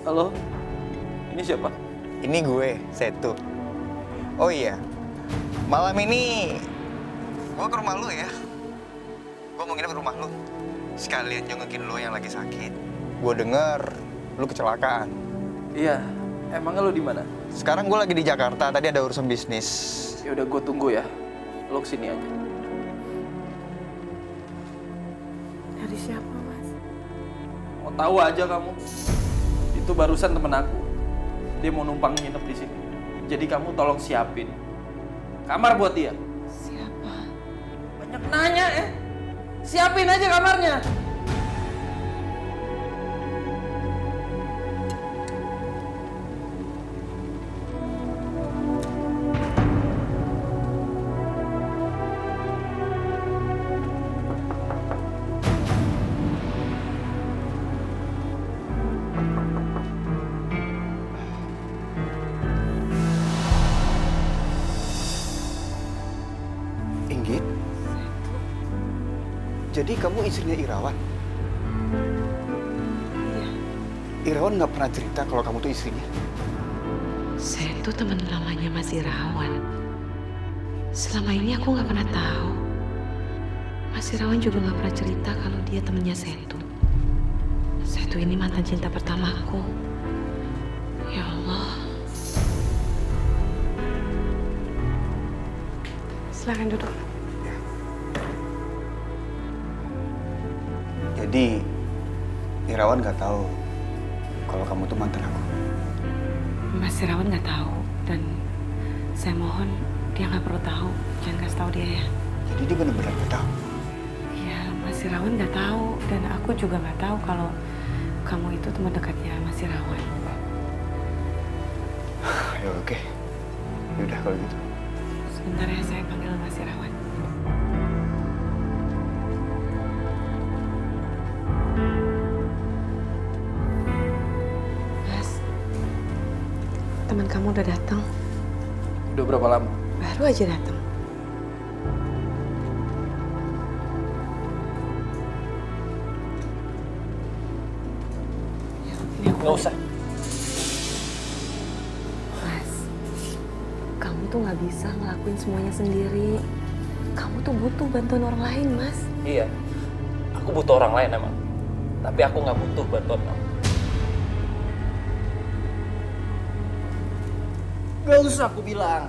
Halo, ini siapa? Ini gue, Setu. Oh iya, malam ini gue ke rumah lu ya. Gue mau nginep di rumah lu. Sekalian jengukin lu yang lagi sakit. Gue denger lu kecelakaan. Iya, emangnya lo di mana? Sekarang gue lagi di Jakarta, tadi ada urusan bisnis. Ya udah, gue tunggu ya. Lo kesini aja. Dari siapa, Mas? Mau tahu aja kamu? Itu barusan temen aku. Dia mau numpang nginep di sini. Jadi kamu tolong siapin kamar buat dia. Siapa? Banyak nanya ya. Siapin aja kamarnya. Inggit? Jadi kamu istrinya Irawan? Iya. Irawan nggak pernah cerita kalau kamu tuh istrinya? Saya tuh teman lamanya Mas Irawan. Selama ini aku nggak pernah tahu. Mas Irawan juga nggak pernah cerita kalau dia temennya Setu. Setu ini mantan cinta pertamaku. Ya Allah. Silakan duduk. Jadi Irawan nggak tahu kalau kamu tuh mantan aku. Mas Irawan nggak tahu dan saya mohon dia nggak perlu tahu. Jangan kasih tahu dia ya. Jadi dia benar-benar nggak tahu. Iya, Mas Irawan nggak tahu dan aku juga nggak tahu kalau kamu itu teman dekatnya Mas Irawan. Ya oke. Yaudah kalau gitu. Sebentar ya, saya panggil Mas Irawan. Mas, teman kamu udah datang. Udah berapa lama? Baru aja datang. Ya, ini aku. Nggak usah. Mas, kamu tuh nggak bisa ngelakuin semuanya sendiri. Kamu tuh butuh bantuan orang lain, Mas. Iya, aku butuh orang lain emang. Tapi aku nggak butuh bantuan kamu. Gak usah aku bilang.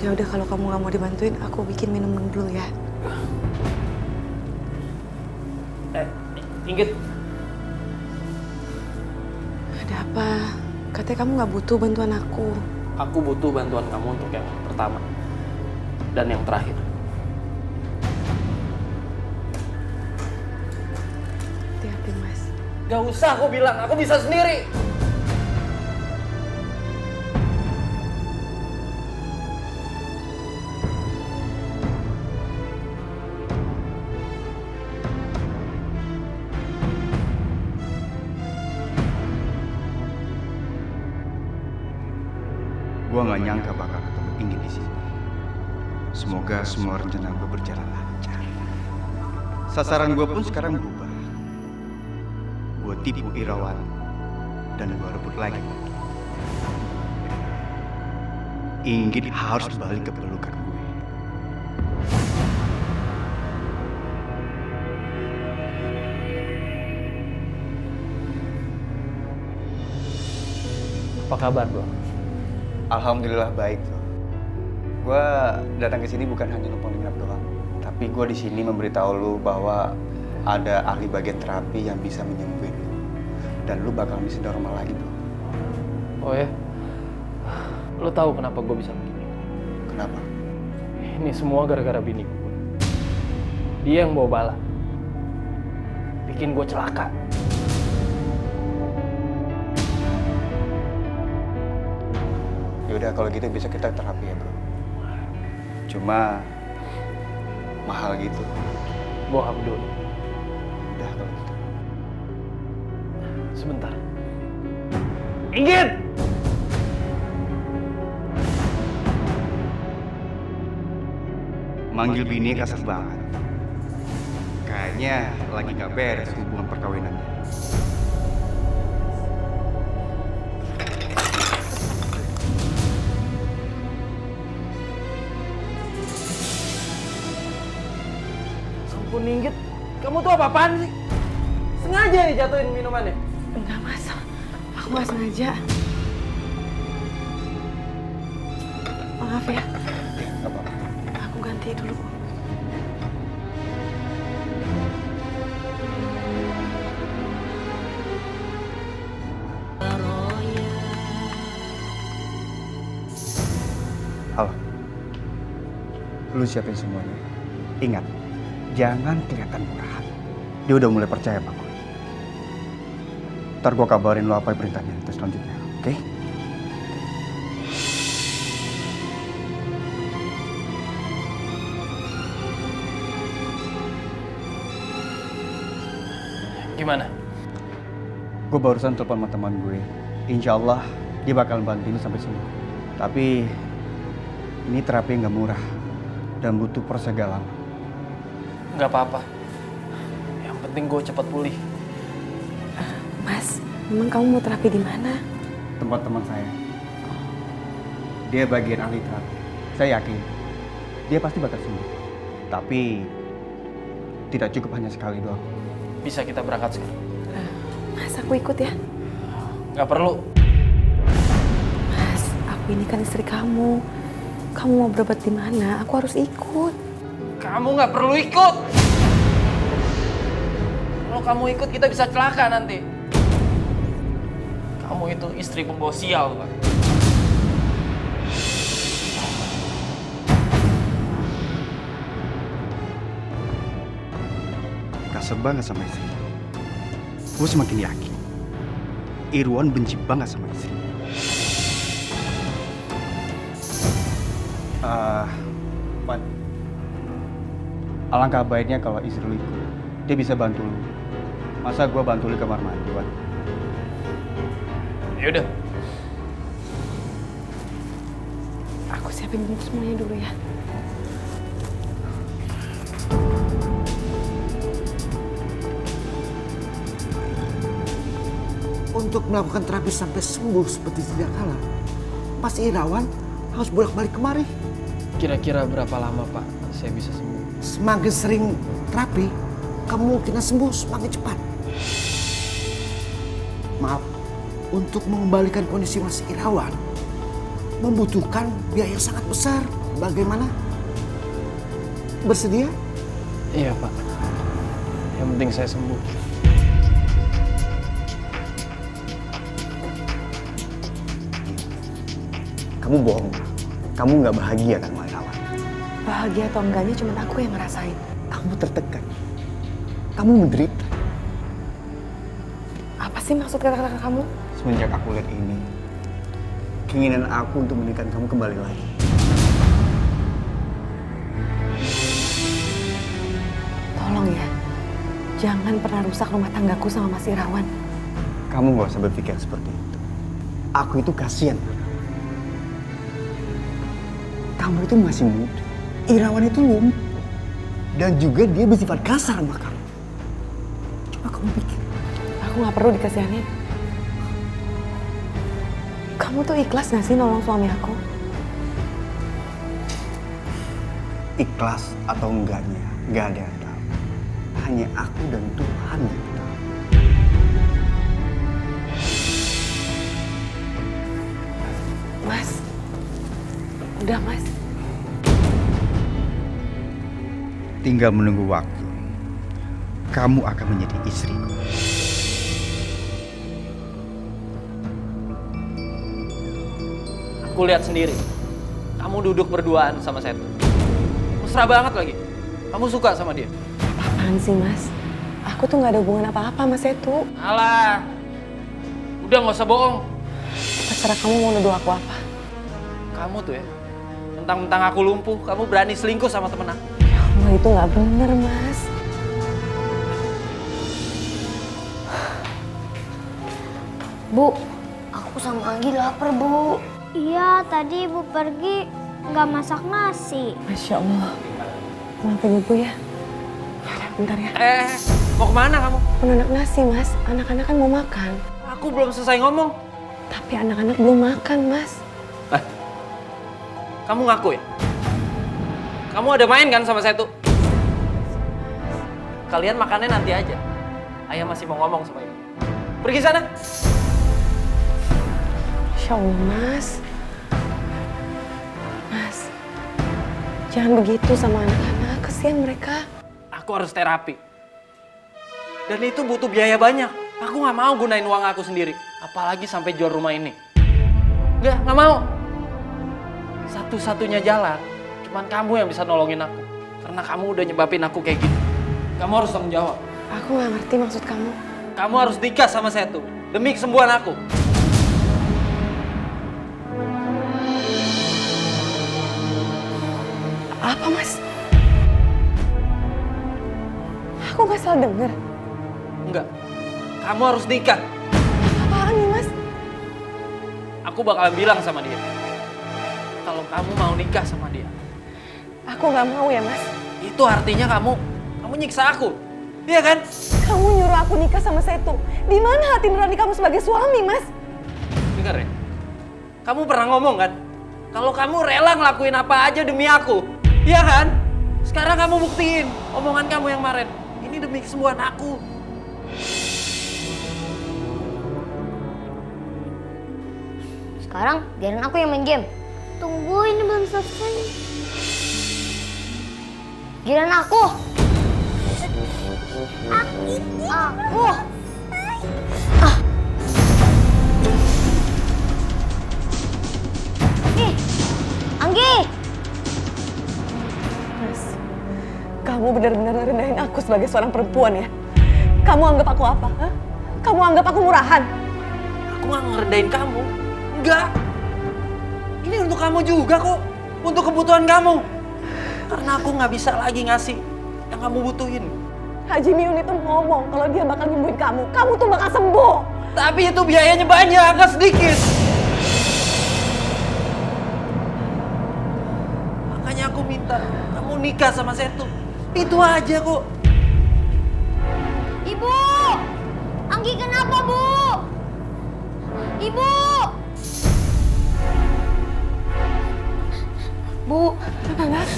Ya udah, kalau kamu nggak mau dibantuin, aku bikin minum dulu ya. Inggit. Ada apa? Katanya kamu nggak butuh bantuan aku. Aku butuh bantuan kamu untuk yang pertama dan yang terakhir. Hati-hati, Mas. Gak usah aku bilang, aku bisa sendiri. Gua nggak nyangka bakal ketemu Inggit di sini. Semoga semua rencana gue berjalan lancar. Sasaran gue pun sekarang berubah. Gue tipu Irawan dan gue rebut lagi. Inggit harus balik ke pelukan gue. Apa kabar, bro? Alhamdulillah baik tuh. Gue datang ke sini bukan hanya numpang nginep doang, tapi gue di sini memberitahu lu bahwa ada ahli bagian terapi yang bisa menyembuhin lu, dan lu bakal bisa normal lagi bro. Oh ya? Lo tahu kenapa gue bisa begini? Kenapa? Ini semua gara-gara bini gue. Dia yang bawa bala. Bikin gue celaka. Yaudah kalau gitu bisa kita terapi ya bro. Cuma mahal gitu. Gue gak peduli. Udah kalau gitu. Sebentar. Inggit! Manggil bini kasar banget. Kayaknya lagi gak beres hubungan perkawinannya. ampun Ninggit, kamu tuh apa-apaan sih? Sengaja nih jatuhin minumannya? Enggak mas, aku nggak sengaja. Maaf ya, Nggak apa-apa. aku ganti dulu. Halo. Lu siapin semuanya. Ingat, jangan kelihatan murahan. Dia udah mulai percaya sama gue. Ntar gue kabarin lo apa perintahnya itu selanjutnya, oke? Gimana? Gue barusan telepon sama teman gue. Insya Allah dia bakal bantuin lu sampai sembuh. Tapi ini terapi nggak murah dan butuh proses agak lama. Nggak apa-apa. Yang penting gue cepat pulih. Mas, memang kamu mau terapi di mana? Tempat teman saya. Dia bagian ahli terapi. Saya yakin dia pasti bakal sembuh. Tapi tidak cukup hanya sekali doang. Bisa kita berangkat sekarang? Mas, aku ikut ya. Nggak perlu. Mas, aku ini kan istri kamu. Kamu mau berobat di mana? Aku harus ikut. Kamu nggak perlu ikut. Kalau kamu ikut kita bisa celaka nanti. Kamu itu istri pembawa sial, Pak. Kasar banget sama istri. Gue semakin yakin Irwan benci banget sama istri. Pan, alangkah baiknya kalau istri lu ikut. Dia bisa bantu lu. Masa gue bantu lu kamar mandi, Wan? Yaudah. Aku siapin bungkus semuanya dulu ya. Untuk melakukan terapi sampai sembuh seperti sedia kala, Mas Irawan harus bolak-balik kemari. Kira-kira berapa lama, Pak, saya bisa sembuh? Semakin sering terapi, kemungkinan sembuh semakin cepat. Maaf, untuk mengembalikan kondisi Mas Irawan membutuhkan biaya yang sangat besar. Bagaimana? Bersedia? Iya, Pak. Yang penting saya sembuh. Kamu bohong. Kamu nggak bahagia kan, Wan Irawan? Bahagia atau enggaknya cuma aku yang ngerasain. Kamu tertekan. Kamu menderita. Apa sih maksud kata-kata kamu? Semenjak aku lihat ini, keinginan aku untuk menikah kamu kembali lagi. Tolong ya, jangan pernah rusak rumah tanggaku sama Mas Irawan. Kamu nggak usah berpikir seperti itu. Aku itu kasihan. Kamu itu masih muda. Irawan itu lumpuh. Dan juga dia bersifat kasar sama kamu. Coba kamu pikir. Aku nggak perlu dikasihanin. Kamu tuh ikhlas gak sih nolong suami aku? Ikhlas atau enggaknya, nggak ada yang tahu. Hanya aku dan Tuhan yang tahu. Mas, udah mas. Tinggal menunggu waktu. Kamu akan menjadi istriku. Aku lihat sendiri. Kamu duduk berduaan sama Setu. Mesra banget lagi. Kamu suka sama dia? Apaan sih mas? Aku tuh gak ada hubungan apa-apa sama Setu. Alah. Udah nggak usah bohong. Terserah kamu mau nuduh aku apa. Kamu tuh ya. Mentang-mentang aku lumpuh, kamu berani selingkuh sama temen aku. Ya Allah, itu gak bener mas. Bu, aku sama Anggi lapar, Bu. Iya, tadi Ibu pergi nggak masak nasi. Masya Allah. Maafin ibu ya. Yaudah, bentar ya. Mau kemana kamu? Penanak nasi mas, anak-anak kan mau makan. Aku belum selesai ngomong. Tapi anak-anak belum makan mas. Kamu ngaku ya? Kamu ada main kan sama Setu? Kalian makannya nanti aja. Ayah masih mau ngomong sama ibu. Pergi sana. Masya Allah, Mas. Mas, jangan begitu sama anak-anak. Kasihan mereka. Aku harus terapi. Dan itu butuh biaya banyak. Aku nggak mau gunain uang aku sendiri. Apalagi sampai jual rumah ini. Nggak mau. Satu-satunya jalan, cuman kamu yang bisa nolongin aku. Karena kamu udah nyebabin aku kayak gini. Kamu harus tanggung jawab. Aku nggak ngerti maksud kamu. Kamu harus nikah sama Setu demi kesembuhan aku. Apa, Mas? Aku nggak salah dengar. Enggak. Kamu harus nikah. Apaan nih, Mas? Aku bakalan bilang sama dia. Kalau kamu mau nikah sama dia. Aku nggak mau ya, Mas. Itu artinya kamu nyiksa aku. Iya kan? Kamu nyuruh aku nikah sama Setu. Di mana hati nurani kamu sebagai suami, Mas? Dengar ya. Kamu pernah ngomong kan? Kalau kamu rela ngelakuin apa aja demi aku. Iya kan? Sekarang kamu buktiin omongan kamu yang kemarin. Ini demi kesembuhan aku. Sekarang biarin aku yang main game. Tunggu, ini belum selesai. Giliran aku. Aku. Anggi. Mas, kamu benar-benar rendahin aku sebagai seorang perempuan ya? Kamu anggap aku apa? Hah? Kamu anggap aku murahan? Aku nggak ngerendahin kamu. Enggak. Ini untuk kamu juga kok. Untuk kebutuhan kamu. Karena aku nggak bisa lagi ngasih yang kamu butuhin. Haji Miun itu ngomong kalau dia bakal nyembuhin kamu. Kamu tuh bakal sembuh. Tapi itu biayanya banyak, nggak sedikit. Makanya aku minta kamu nikah sama Setu. Itu aja kok. Ibu. Anggi kenapa, Bu? Ibu. Bu. Kenapa, Mas?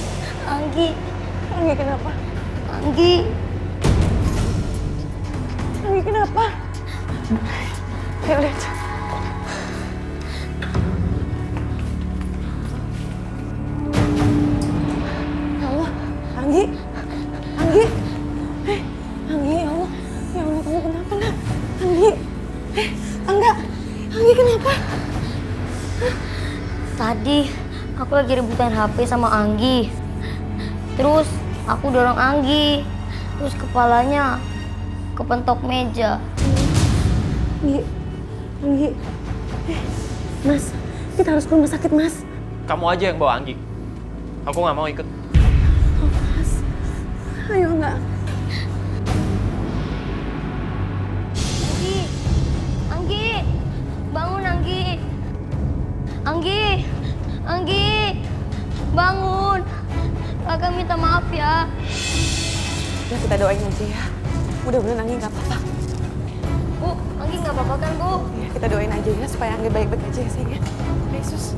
Anggi. Anggi kenapa? Anggi. Anggi kenapa? Ayo lihat. Ya Allah, Anggi. Anggi. Anggi, ya Allah. Ya Allah, kamu kenapa, nak? Anggi. Angga. Anggi kenapa? Tadi aku lagi rebutan HP sama Anggi. Terus aku dorong Anggi. Terus kepalanya kepentok meja. Anggi. Anggi. Mas, kita harus ke rumah sakit, Mas. Kamu aja yang bawa Anggi. Aku nggak mau ikut. Oh, Mas. Ayo, enggak. Anggi. Anggi. Bangun, Anggi. Anggi. Anggi. Bangun. Kakak minta maaf ya. Ya, kita doain aja ya. Mudah-mudahan Anggi nggak apa-apa. Bu, Anggi nggak apa-apa kan, Bu? Ya, kita doain aja ya supaya Anggi baik-baik aja ya, sayang ya. Yesus.